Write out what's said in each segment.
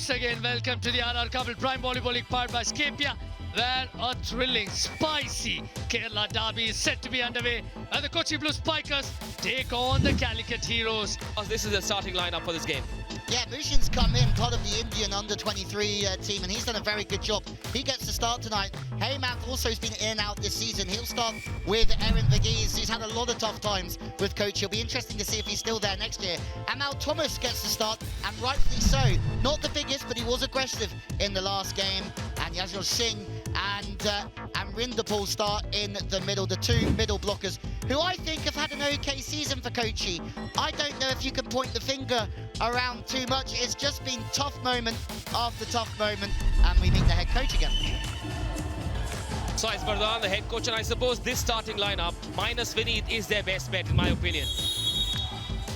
Once again, welcome to the RR Couple Prime Volleyball League powered by Scapia, where a thrilling, spicy Kerala derby is set to be underway, and the Kochi Blue Spikers take on the Calicut Heroes. This is the starting lineup for this game. Yeah, Bhushan's come in, part of the Indian under-23 team, and he's done a very good job. He gets to start tonight. Heymanth also has been in and out this season. He'll start with Erin Verghese, who's had a lot of tough times with coach. It'll be interesting to see if he's still there next year. Amal Thomas gets to start, and rightfully so. Not the biggest, but he was aggressive in the last game. And Yajul Singh and Rindapal start in the middle, the two middle blockers, who I think have had an okay season for Kochi. I don't know if you can point the finger around too much. It's just been tough moment after tough moment, and we meet the head coach again. Sai Spardhan, the head coach, and I suppose this starting lineup, minus Vineet, is their best bet, in my opinion.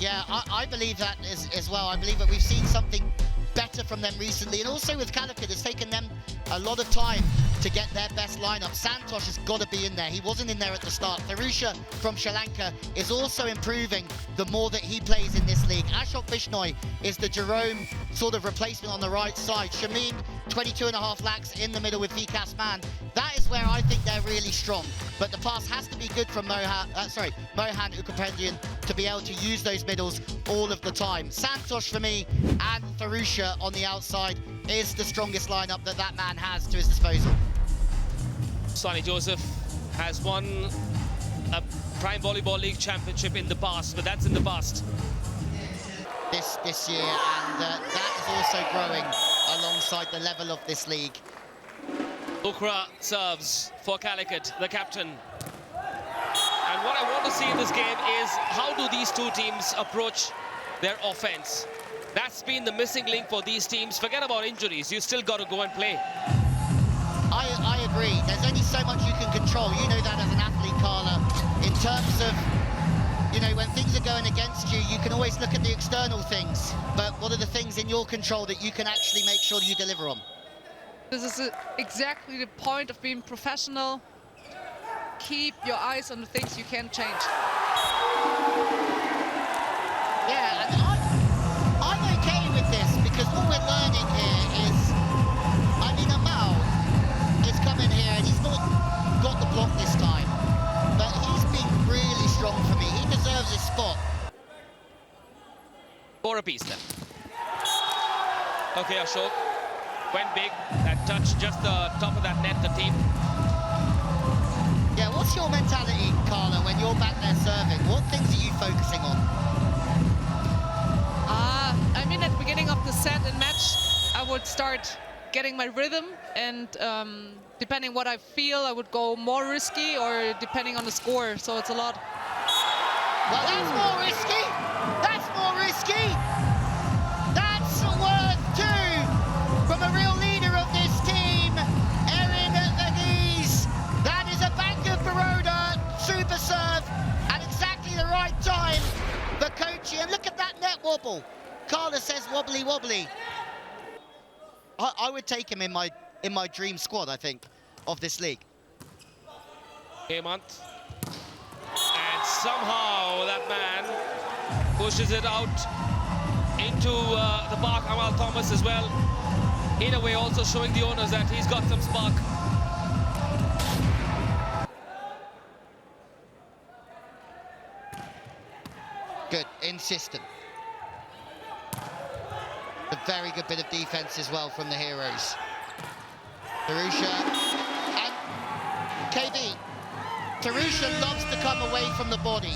Yeah, I believe that as well. I believe that we've seen something better from them recently, and also with Calicut, it's taken them a lot of time to get their best lineup. Santosh has got to be in there. He wasn't in there at the start. Tharusha from Sri Lanka is also improving the more that he plays in this league. Ashok Bishnoi is the Jerome sort of replacement on the right side. Shamim, 22.5 lakhs in the middle with Vikas Mann. That is where I think they're really strong. But the pass has to be good from Mohan Ukapendian to be able to use those middles all of the time. Santosh for me and Tharusha on the outside is the strongest lineup that man has to his disposal. Sonny Joseph has won a Prime Volleyball League championship in the past, but that's in the past. This year, and that is also growing alongside the level of this league. Ukra serves for Calicut, the captain. And what I want to see in this game is how do these two teams approach their offense. That's been the missing link for these teams. Forget about injuries, you still got to go and play. I agree. There's only so much you can control. You know that as an athlete, Carla. In terms of, you know, when things are going against you, you can always look at the external things. But what are the things in your control that you can actually make sure that you deliver on? This is exactly the point of being professional. Keep your eyes on the things you can change. Yeah, and I'm okay with this, because what we're learning here is, I mean, Amal is coming here and he's not got the block this time, but he's been really strong for me. He deserves his spot. 4 apiece then. Okay, Ashok went big. That touch just the top of that net, the team. Yeah, what's your mentality, Carla, when you're back there serving? What things are you focusing on? I mean, at the beginning of the set and match, I would start getting my rhythm, and depending what I feel, I would go more risky, or depending on the score, so it's a lot. Well, that's more risky! That's more risky! That's worth 2 from a real leader of this team, Erin Verghese. That is a Bank of Baroda super serve at exactly the right time for Kochi. And look at that net wobble. Carla says wobbly wobbly. I would take him in my dream squad, I think, of this league. Heymanth. And somehow that man pushes it out into the park. Amal Thomas as well. In a way also showing the owners that he's got some spark. Good, in system. A very good bit of defense as well from the heroes. Tharusha and KB. Tharusha loves to come away from the body.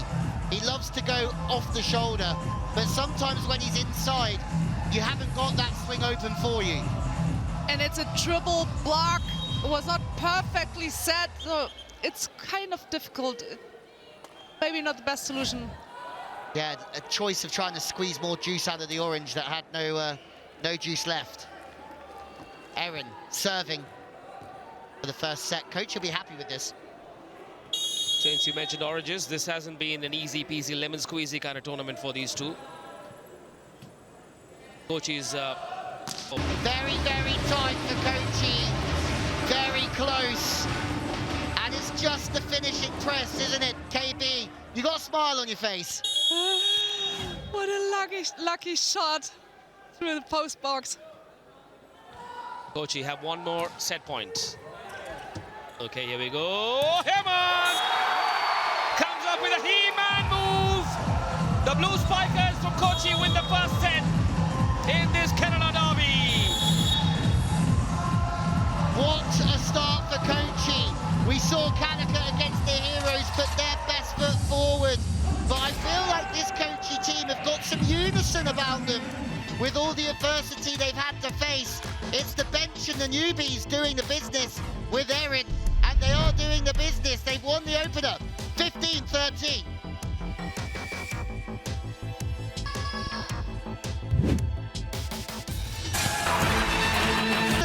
He loves to go off the shoulder, but sometimes when he's inside, you haven't got that swing open for you. And it's a triple block. It was not perfectly set, so it's kind of difficult. Maybe not the best solution. Yeah, a choice of trying to squeeze more juice out of the orange that had no juice left. Erin serving for the first set. Coach will be happy with this. Since you mentioned oranges, this hasn't been an easy peasy lemon squeezy kind of tournament for these two. Kochi's very, very tight for Kochi. Very close. And it's just the finishing press, isn't it, KB? You got a smile on your face. What a lucky shot through the post box. Kochi have one more set point. Okay, here we go. Heyman comes up with a He-Man move. The Blue Spikers from Kochi win the first set in this Kerala derby. What a start for Kochi. We saw Calicut against the Heroes put their best foot forward. But I feel like this Kochi team have got some unison about them. With all the adversity they've had to face, it's the bench and the newbies doing the business with Erin, and they are doing the business. They've won the opener, 15-13.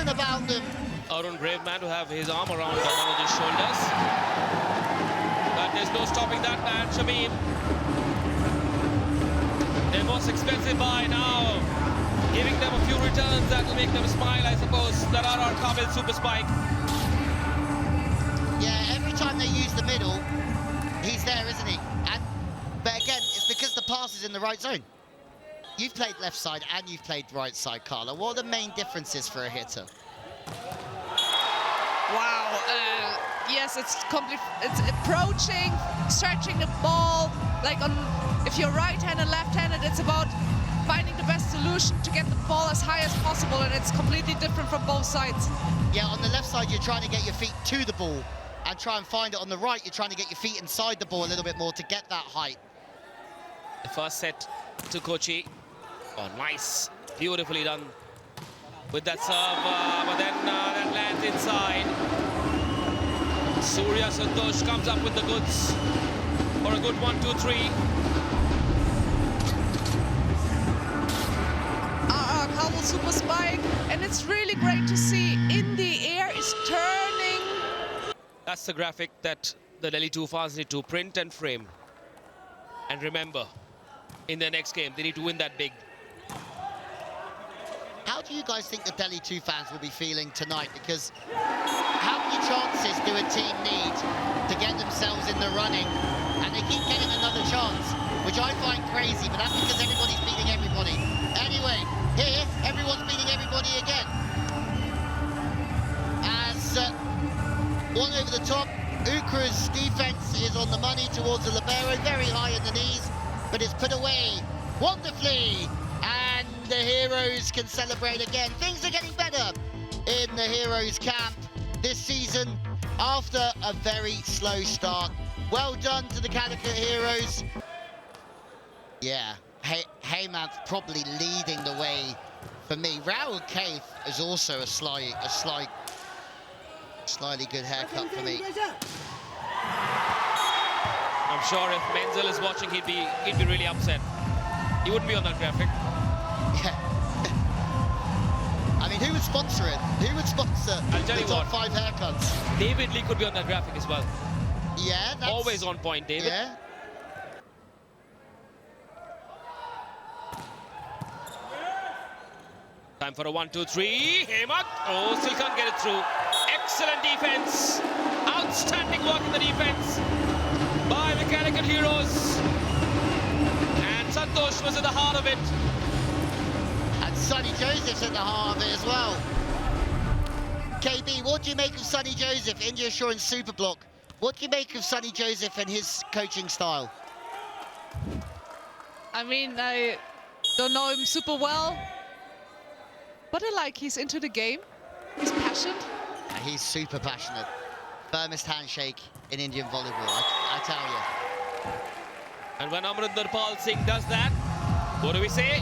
About them. Arun, brave man to have his arm around Manoj's shoulders. But there's no stopping that man, Shamim. Their most expensive buy now. Giving them a few returns that will make them smile, I suppose. Our Kamil Super Spike. Yeah, every time they use the middle, he's there, isn't he? But again, it's because the pass is in the right zone. You've played left side and you've played right side, Carla. What are the main differences for a hitter? Wow. Yes, it's approaching, stretching the ball. Like if you're right-handed, left-handed, it's about finding the best solution to get the ball as high as possible, and it's completely different from both sides. Yeah, on the left side, you're trying to get your feet to the ball and try and find it. On the right, you're trying to get your feet inside the ball a little bit more to get that height. The first set to Kochi. Oh, nice. Beautifully done with that serve, but then that lands inside. Surya Santosh comes up with the goods for a good 1-2-3. Kabul Super Spike, and it's really great to see in the air is turning. That's the graphic that the Delhi Toofans need to print and frame. And remember, in their next game, they need to win that big. How do you guys think the Delhi Toofans will be feeling tonight? Because how many chances do a team need to get themselves in the running? And they keep getting another chance, which I find crazy, but that's because everybody's beating everybody. Anyway, here, everyone's beating everybody again. As one over the top, Ukra's defense is on the money towards the libero, very high in the knees, but it's put away wonderfully. And the Heroes can celebrate again. Things are getting better in the Heroes camp this season after a very slow start. Well done to the Calicut Heroes. Yeah, Heyman's probably leading the way for me. Raoul Keith is also a slightly good haircut for me. I'm sure if Menzel is watching, he'd be really upset. He wouldn't be on that graphic. Yeah. I mean, who would sponsor it? Who would sponsor the top 5 haircuts? David Lee could be on that graphic as well. Yeah, that's... Always on point, David. Yeah. Time for a 1-2-3. Heyman. Oh, still can't get it through. Excellent defense. Outstanding work in the defense by the Calicut Heroes. And Santosh was at the heart of it. And Sonny Joseph's at the heart of it as well. KB, what do you make of Sonny Joseph, India Assurance Super Block? What do you make of Sonny Joseph and his coaching style? I mean, I don't know him super well, but I like he's into the game. He's passionate. He's super passionate. Firmest handshake in Indian volleyball, I tell you. And when Amrinder Pal Singh does that, what do we say?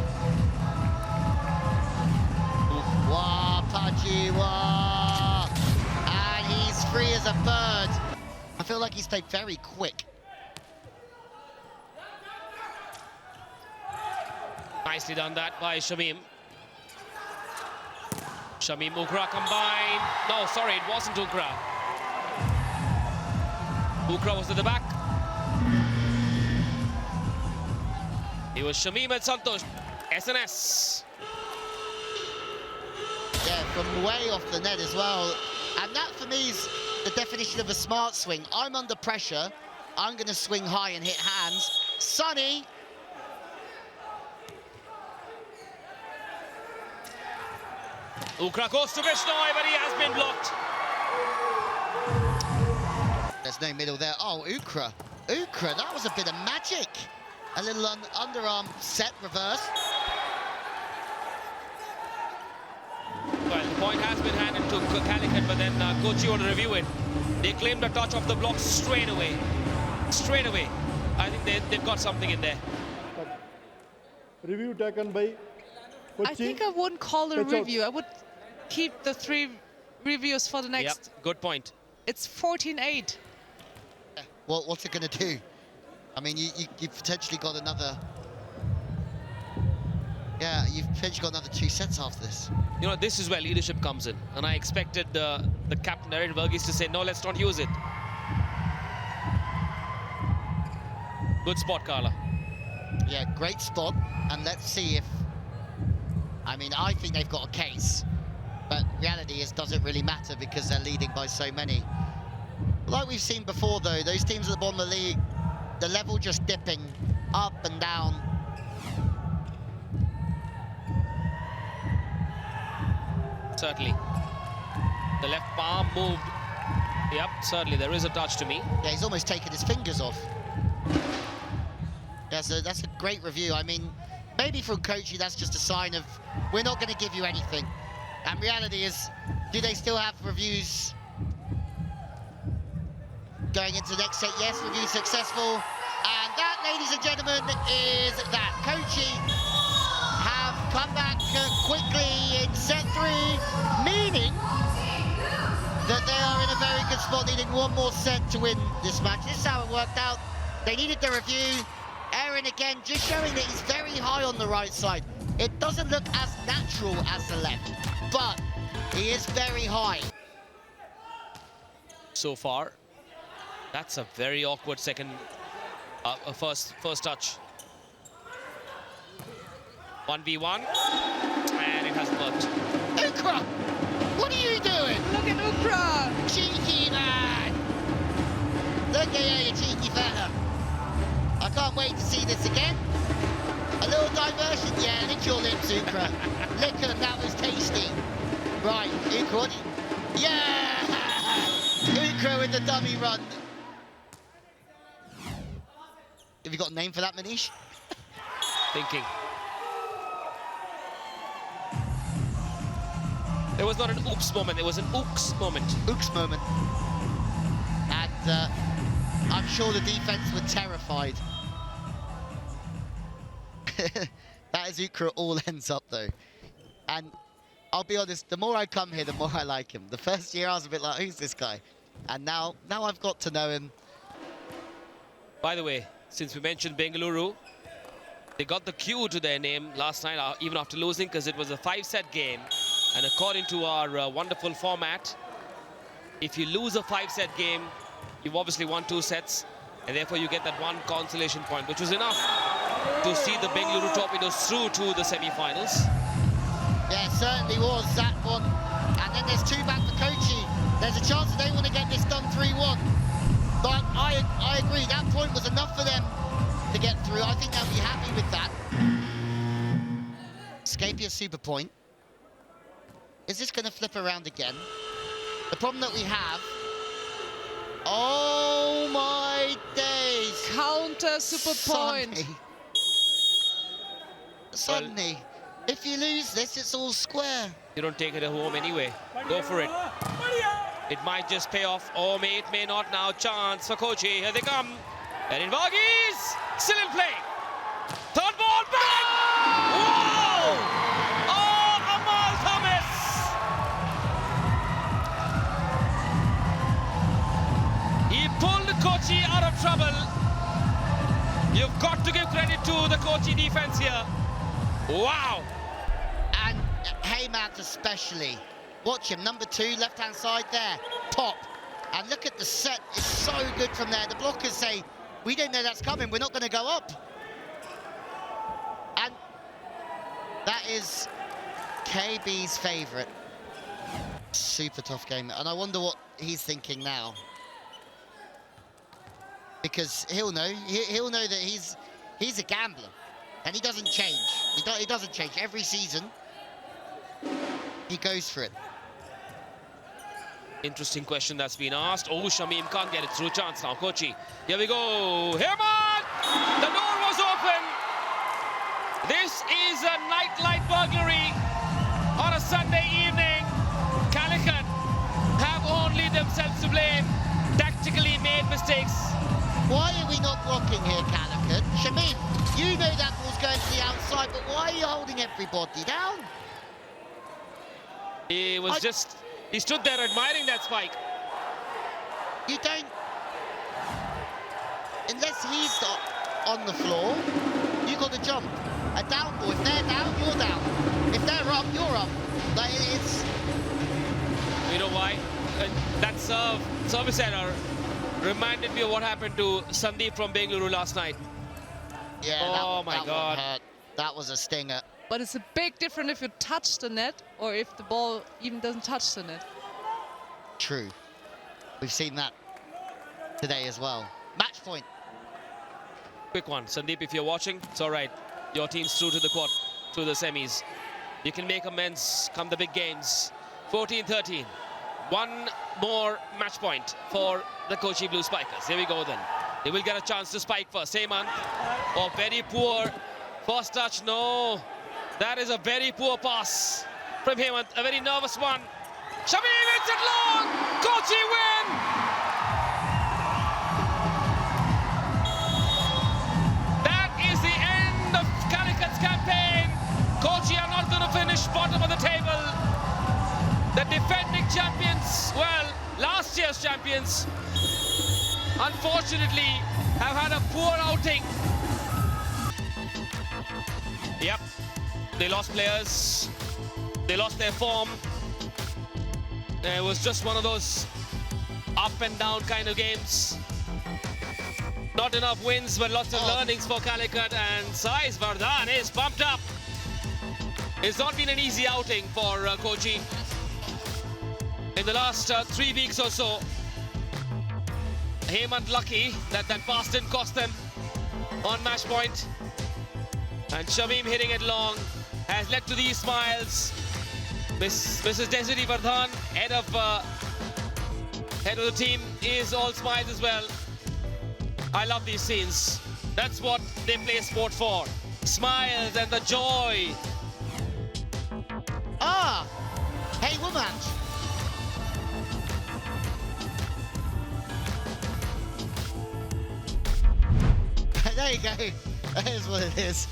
Wah, Paji, wah. And he's free as a bird. I feel like he's played very quick. Nicely done that by Shamim. Shamim, Ukra combined. No, sorry, it wasn't Ukra. Ukra was at the back. It was Shamim and Santosh. SNS. Yeah, from way off the net as well. And that, for me, is the definition of a smart swing. I'm under pressure. I'm going to swing high and hit hands. Sonny. Ukra goes to Bishnoi, but he has been blocked. There's no middle there. Oh, Ukra, that was a bit of magic. A little underarm set reverse. Well, the point has been handed to Calicut, but then Kochi want to review it. They claimed a touch of the block straight away. Straight away. I think they've got something in there. Review taken by Kochi. I think I wouldn't call it a Touch out. review. I would keep the 3 reviews for the next. Yep, good point. It's 14-8. What's it going to do? I mean, you've potentially got another... Yeah, you've potentially got another 2 sets after this. You know, this is where leadership comes in. And I expected the captain, Erin Verghese, to say, no, let's not use it. Good spot, Carla. Yeah, great spot. And let's see if... I mean, I think they've got a case. But reality is, does it really matter because they're leading by so many? Like we've seen before, though, those teams at the bottom of the league, the level just dipping up and down. Certainly. The left palm moved. Yep, certainly there is a touch to me. Yeah, he's almost taken his fingers off. Yeah, so that's a great review. I mean, maybe from Kochi, that's just a sign of we're not going to give you anything. And reality is, do they still have reviews going into the next set? Yes, review successful. And that, ladies and gentlemen, is that. Kochi have come back quickly in set 3, meaning that they are in a very good spot, needing 1 more set to win this match. This is how it worked out. They needed the review. Aaron again, just showing that he's very high on the right side. It doesn't look as natural as the left, but he is very high. So far, that's a very awkward first touch. 1v1, and it hasn't worked. Ukra, what are you doing? Look at Ukra. Cheeky man. Look at you, you cheeky fella. I can't wait to see this again. A little diversion, yeah, lick your lips, Ukra. Lick them, that was tasty. Right, Ukra, what do you... Yeah! Ukra with the dummy run. Have you got a name for that, Manish? Thinking. There was not an oops moment, there was an ooks moment. Ooks moment. And I'm sure the defense were terrified. That is Ukra at all ends up, though. And I'll be honest, the more I come here, the more I like him. The first year I was a bit like, who's this guy? And now I've got to know him. By the way, since we mentioned Bengaluru, they got the Q to their name last night, even after losing, because it was a 5-set game. And according to our wonderful format, if you lose a 5-set game, you've obviously won 2 sets, and therefore you get that 1 consolation point, which was enough to see the Bengaluru Torpedoes through to the semi-finals. Yeah, it certainly was that one. And then there's 2 back for Kochi. There's a chance that they want to get this done 3-1. But I agree, that point was enough for them to get through. I think they'll be happy with that. Scapia super point. Is this going to flip around again? The problem that we have... Oh my days! Counter super point. Suddenly, if you lose this, it's all square. You don't take it home anyway. Go for it. It might just pay off. Oh, it may not now. Chance for Kochi. Here they come. Erin Verghese still in play. Third ball, bang! Wow! Oh, Amal Thomas! He pulled Kochi out of trouble. You've got to give credit to the Kochi defense here. Wow! And Heyman especially. Watch him, number 2, left-hand side there, top. And look at the set, it's so good from there. The blockers say, we didn't know that's coming, we're not going to go up. And that is KB's favourite. Super tough game, and I wonder what he's thinking now. Because he'll know that he's a gambler, and he doesn't change. He doesn't change every season. he goes for it. Interesting question that's been asked. Oh, Shamim can't get it through. Chance now, Kochi. Here we go. Hemant! The door was open. This is a nightlight burglary on a Sunday evening. Calicut have only themselves to blame. Tactically made mistakes. Why are we not blocking here, Calicut? Shamim, you know that ball's going to the outside, but why are you holding everybody down? He was he stood there admiring that spike. You don't... Unless he's on the floor, you got to jump. A down ball. If they're down, you're down. If they're up, you're up. Like, it's... You know why? That service error reminded me of what happened to Sandeep from Bengaluru last night. Yeah, oh that my one God. hurt. That was a stinger. But it's a big difference if you touch the net or if the ball even doesn't touch the net. True. We've seen that today as well. Match point. Quick one. Sandeep, if you're watching, it's all right. Your team's through to the semis. You can make amends come the big games. 14-13. One more match point for the Kochi Blue Spikers. Here we go then. They will get a chance to spike first. Hemant. Oh, very poor. First touch, no. That is a very poor pass from Hemant. A very nervous one. Shamim hits it long. Kochi win. That is the end of Calicut's campaign. Kochi are not going to finish bottom of the table. The defending champions, well, last year's champions, unfortunately, have had a poor outing. Yep, they lost players, they lost their form. It was just one of those up and down kind of games. Not enough wins, but lots of learnings for Calicut, and Saiz Vardhan is pumped up. It's not been an easy outing for Kochi. In the last 3 weeks or so, Hemant lucky that pass didn't cost them on match point. And Shamim hitting it long has led to these smiles. Mrs. Desiree Vardhan, head of the team, is all smiles as well. I love these scenes. That's what they play sport for. Smiles and the joy. Ah! Hey, woman! There you go. Here's what it is.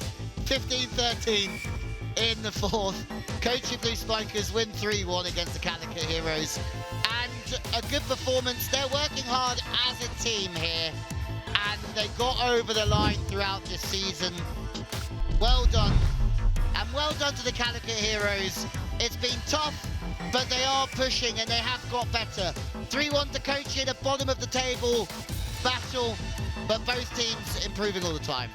15-13 in the fourth. Kochi Blue Spikers win 3-1 against the Calicut Heroes. And a good performance. They're working hard as a team here. And they got over the line throughout this season. Well done. And well done to the Calicut Heroes. It's been tough, but they are pushing and they have got better. 3-1 to Kochi at the bottom of the table battle, but both teams improving all the time.